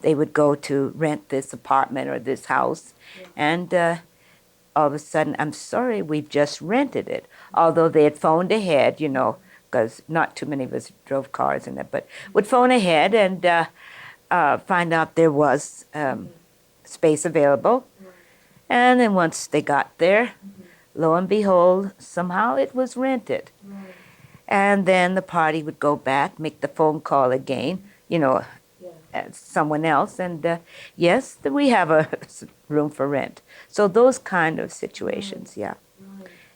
they would go to rent this apartment or this house, and all of a sudden, I'm sorry, we've just rented it. Although they had phoned ahead, you know, because not too many of us drove cars in it, but would phone ahead and find out there was space available. And then once they got there, lo and behold, somehow it was rented. And then the party would go back, make the phone call again, you know, someone else, and yes, we have a room for rent. So those kind of situations, yeah.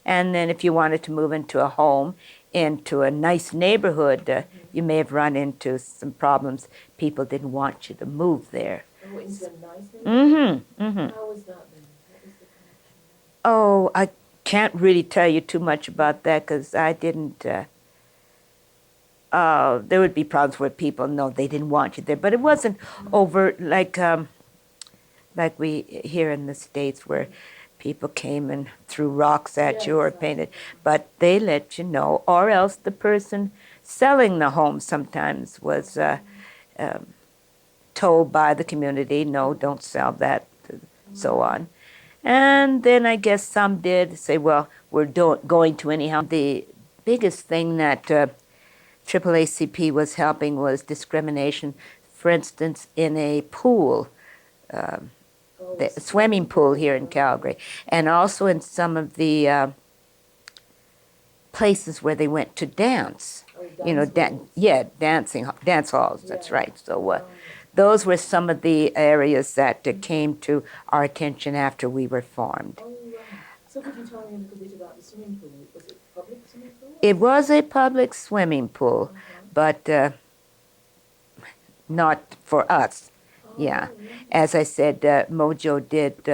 And then if you wanted to move into a home, into a nice neighborhood, you may have run into some problems. People didn't want you to move there. Oh, into a nice neighborhood? Mm-hmm, mm-hmm. How was that then? What was the connection? Oh, I can't really tell you too much about that because I didn't. There would be problems where people know they didn't want you there, but it wasn't over like we here in the States where people came and threw rocks at you or painted, but they let you know, or else the person selling the home sometimes was told by the community, no, don't sell that, so on. And then I guess some did say, well, we're going to anyhow. The biggest thing that AAACP was helping was discrimination, for instance, in a pool, the swimming pool here in Calgary, and also in some of the places where they went to dance. You know, dance halls, that's right. So those were some of the areas that came to our attention after we were formed. Oh, right. So could you tell me a little bit about the swimming pool? Was it a public swimming pool? It was a public swimming pool, but not for us. Yeah. As I said, Mojo did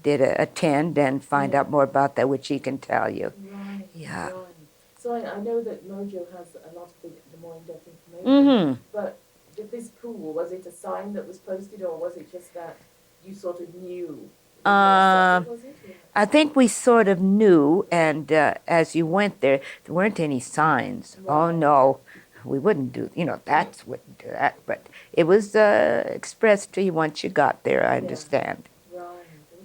attend and find out more about that, which he can tell you. Right. Yeah. Right. So I know that Mojo has a lot of the more in-depth information, Mm-hmm. but this pool, was it a sign that was posted, or was it just that you sort of knew? Was it? I think we sort of knew, and as you went there weren't any signs. Right. Oh, no, we wouldn't do, you know, that wouldn't do that. But it was expressed to you once you got there, I understand. Right, okay.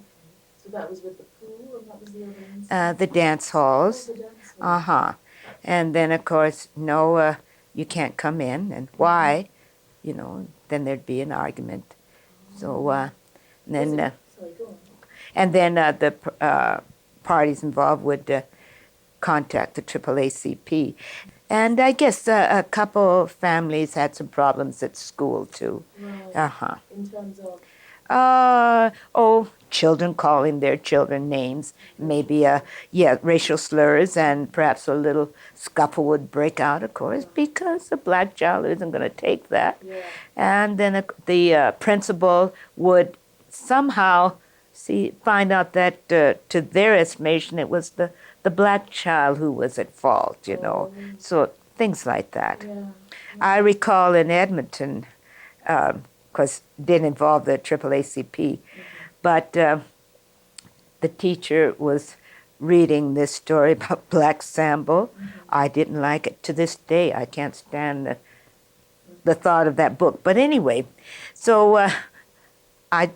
So that was with the pool, and what was the other one? The dance halls. Oh, the dance hall. Uh-huh. And then, of course, no, you can't come in, and why? You know, then there'd be an argument. So then... Sorry, go on. And then the parties involved would contact the AAACP. And I guess a couple families had some problems at school, too. Right. Uh-huh. In terms of? Children calling their children names. Maybe, racial slurs, and perhaps a little scuffle would break out, of course, because a black child isn't going to take that. Yeah. And then the principal would somehow find out that, to their estimation, it was the black child who was at fault, you know. So things like that. Yeah. I recall in Edmonton, because it didn't involve the AAACP, but the teacher was reading this story about Black Sambo. I didn't like it. To this day, I can't stand the thought of that book. But anyway, so I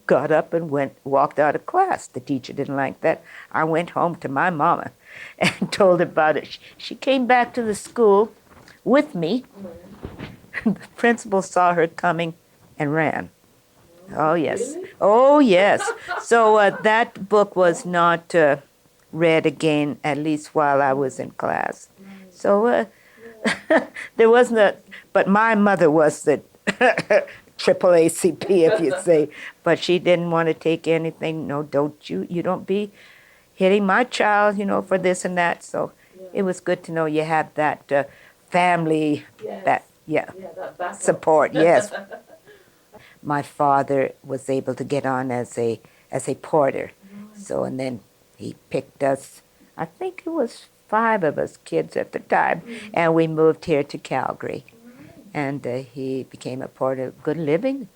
got up and walked out of class. The teacher didn't like that. I went home to my mama and told her about it. She came back to the school with me. The principal saw her coming and ran. Oh, yes. Really? Oh, yes. So that book was not read again, at least while I was in class. So there wasn't a... But my mother was the AAACP, if you say. But she didn't want to take anything. No, you don't be hitting my child, you know, for this and that. So it was good to know you had that family, Yes. that backup. support, yes. My father was able to get on as a porter. So, and then he picked us, I think it was 5 of us kids at the time, and we moved here to Calgary. And he became a porter. Good living.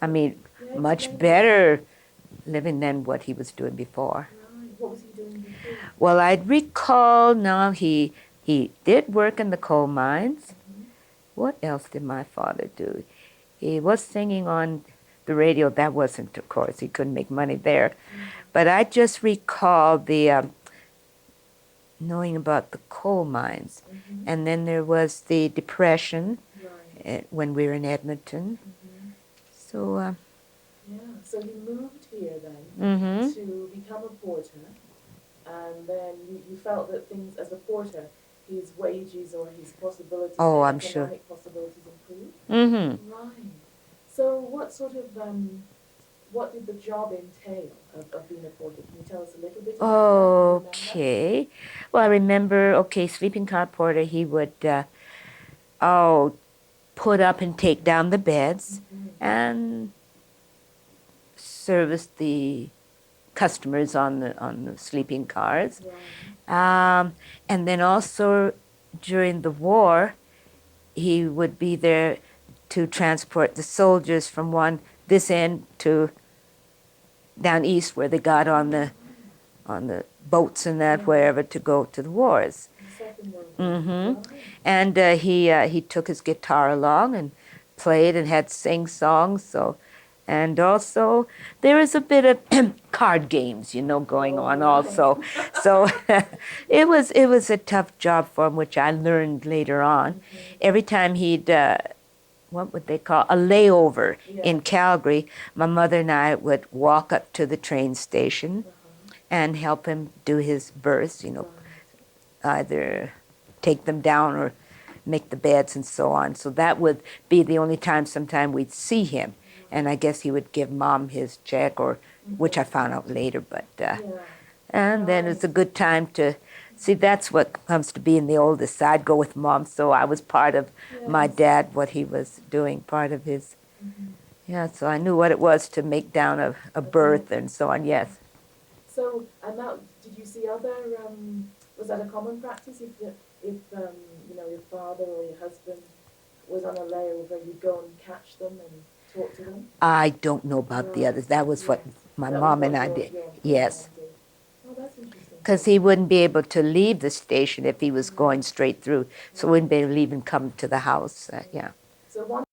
I mean, much better living than what he was doing before. Right. What was he doing before? Well, I recall now he did work in the coal mines. What else did my father do? he was singing on the radio. That wasn't, of course, he couldn't make money there. But I just recall the knowing about the coal mines. Mhm. And then there was the Depression Right. when we were in Edmonton. Mhm. So, Yeah. So he moved here then mm-hmm. to become a porter, and then you felt that things as a porter, his wages or his possibilities, Oh, his I'm sure. economic possibilities improved. Mm-hmm. Right. So what sort of what did the job entail of being a porter? Can you tell us a little bit about that? Do you remember? Okay. Well, I remember, okay, sleeping car porter, he would, oh, put up and take down the beds Mhm. and service the customers on the sleeping cars. Right. And then also during the war, he would be there to transport the soldiers from this end to down east where they got on the boats and that Yeah. wherever to go to the wars. The Second World War. Mm-hmm. Right. And he took his guitar along and played and had sing songs. So, and also there was a bit of card games, going Oh, on right. also. So it was a tough job for him, which I learned later on. Mhm. Every time he'd what would they call a layover Yeah. in Calgary, my mother and I would walk up to the train station Uh-huh. and help him do his berths, Right. either take them down or make the beds and so on. So that would be the only time sometime we'd see him. And I guess he would give Mom his check, or which I found out later. But Yeah. and then it's a good time to see. That's what comes to being the oldest. I'd go with Mom, so I was part of my Yes. dad, what he was doing, part of his. Mhm. Yeah, so I knew what it was to make down a berth and so on. Yes. So, and now, did you see other, was that a common practice if your father or your husband was on a layover, you'd go and catch them and talk to them? I don't know about the others. That was what my That was mom what and I your- did. your Yes. mom did. Oh, that's interesting. Because he wouldn't be able to leave the station if he was going straight through. So he wouldn't be able to even come to the house. Yeah. So one